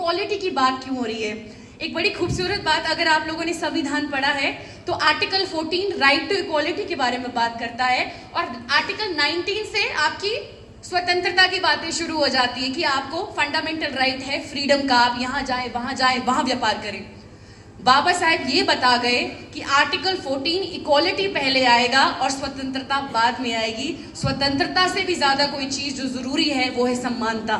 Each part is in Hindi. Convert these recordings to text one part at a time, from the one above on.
इक्वालिटी की बात क्यों हो रही है? एक बड़ी खूबसूरत बात, अगर आप लोगों ने संविधान पढ़ा है तो आर्टिकल 14 राइट टू इक्वालिटी के बारे में बात करता है, और आर्टिकल 19 से आपकी स्वतंत्रता की बातें शुरू हो जाती है कि आपको फंडामेंटल राइट है फ्रीडम का, आप यहाँ जाए वहां व्यापार करें। बाबा साहेब ये बता गए कि आर्टिकल 14 इक्वालिटी पहले आएगा और स्वतंत्रता बाद में आएगी। स्वतंत्रता से भी ज्यादा कोई चीज जो जरूरी है वो है समानता।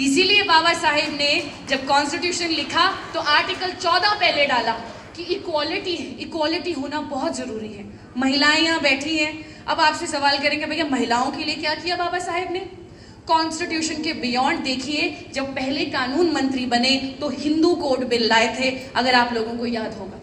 इसीलिए बाबा साहेब ने जब कॉन्स्टिट्यूशन लिखा तो आर्टिकल 14 पहले डाला कि इक्वालिटी होना बहुत जरूरी है। महिलाएं यहाँ बैठी हैं, अब आपसे सवाल करेंगे भैया महिलाओं के लिए क्या किया बाबा साहेब ने? कॉन्स्टिट्यूशन के बियॉन्ड देखिए, जब पहले कानून मंत्री बने तो हिंदू कोड बिल लाए थे, अगर आप लोगों को याद होगा।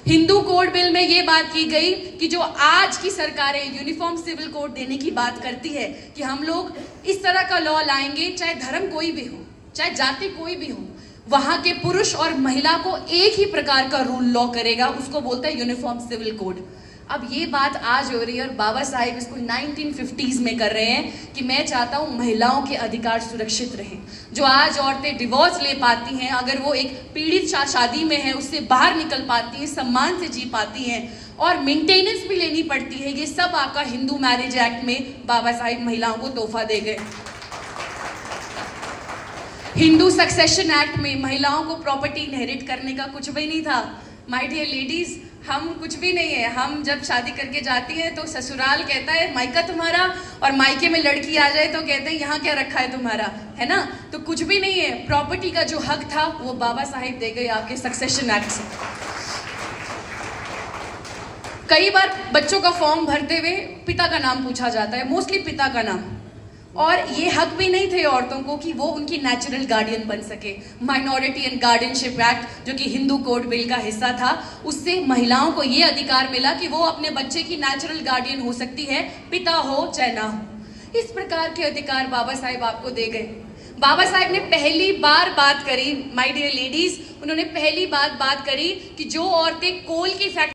हिंदू कोड बिल में ये बात की गई कि जो आज की सरकारें यूनिफॉर्म सिविल कोड देने की बात करती है कि हम लोग इस तरह का लॉ लाएंगे, चाहे धर्म कोई भी हो, चाहे जाति कोई भी हो, वहां के पुरुष और महिला को एक ही प्रकार का रूल लॉ करेगा, उसको बोलता है यूनिफॉर्म सिविल कोड। अब ये बात आज हो रही है और बाबा साहिब इसको 1950s में कर रहे हैं कि मैं चाहता हूँ महिलाओं के अधिकार सुरक्षित रहें। जो आज औरतें डिवोर्स ले पाती हैं, अगर वो एक पीड़ित शादी में है उससे बाहर निकल पाती हैं, सम्मान से जी पाती हैं और मेंटेनेंस भी लेनी पड़ती है, ये सब आपका हिंदू मैरिज एक्ट में बाबा साहिब महिलाओं को तोहफा दे गए। हिंदू सक्सेशन एक्ट में महिलाओं को प्रॉपर्टी इनहेरिट करने का कुछ भी नहीं था। माय डियर लेडीज, हम कुछ भी नहीं है। हम जब शादी करके जाती हैं तो ससुराल कहता है मायका तुम्हारा, और मायके में लड़की आ जाए तो कहते हैं यहाँ क्या रखा है तुम्हारा, है ना? तो कुछ भी नहीं है। प्रॉपर्टी का जो हक था वो बाबा साहिब दे गए आपके सक्सेशन एक्ट से। कई बार बच्चों का फॉर्म भरते हुए पिता का नाम पूछा जाता है, मोस्टली पिता का नाम, और ये हक भी नहीं थे औरतों को कि वो उनकी नेचुरल गार्डियन बन सके। माइनॉरिटी एंड गार्डियनशिप एक्ट जो कि हिंदू कोड बिल का हिस्सा था, उससे महिलाओं को ये अधिकार मिला कि वो अपने बच्चे की नेचुरल गार्डियन हो सकती है, पिता हो चाहे ना हो। इस प्रकार के अधिकार बाबा साहेब आपको दे गए। बाबा साहेब ने पहली बार बात करी, माय डियर लेडीज, उन्होंने पहली बात करी कि जो औरतें कोल की फैक्ट्री